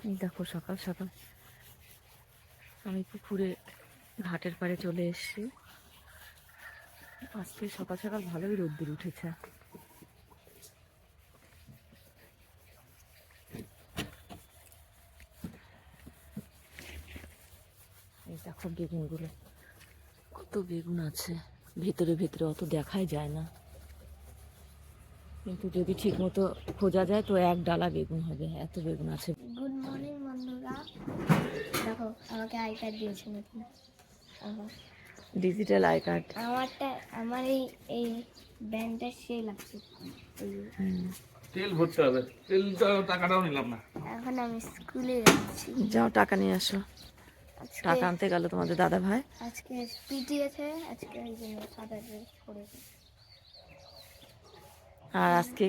এই দেখো সকাল সকাল আমি পুকুরে ঘাটের পাড়ে চলে এসেছি। আজকে সকাল সকাল ভালোই রোদ্দুর উঠেছে। এই দেখো বেগুনগুলো, কত বেগুন আছে। ভেতরে ভেতরে অত দেখাই যায় না, কিন্তু যদি ঠিক মতো খোঁজা যায় তো এক ডালা বেগুন হবে, এত বেগুন আছে। গুড মর্নিং বন্ধুরা, দেখো আমাকে আই কার্ড দিয়েছে নতুন। Digital I card. আমার এই ব্যান্ডটা সেই লাগছে। তেল ভরতে হবে, তেল টাকাটাও নিলাম না। এখন আমি স্কুলে যাচ্ছি। যাও টাকা নিয়ে আসো। আজকে টাকা আনতে গেল তোমাদের দাদা ভাই। আজকে পিটি আছে, আজকে এই জন্য সাদা ড্রেস পরেছি। আর আজকে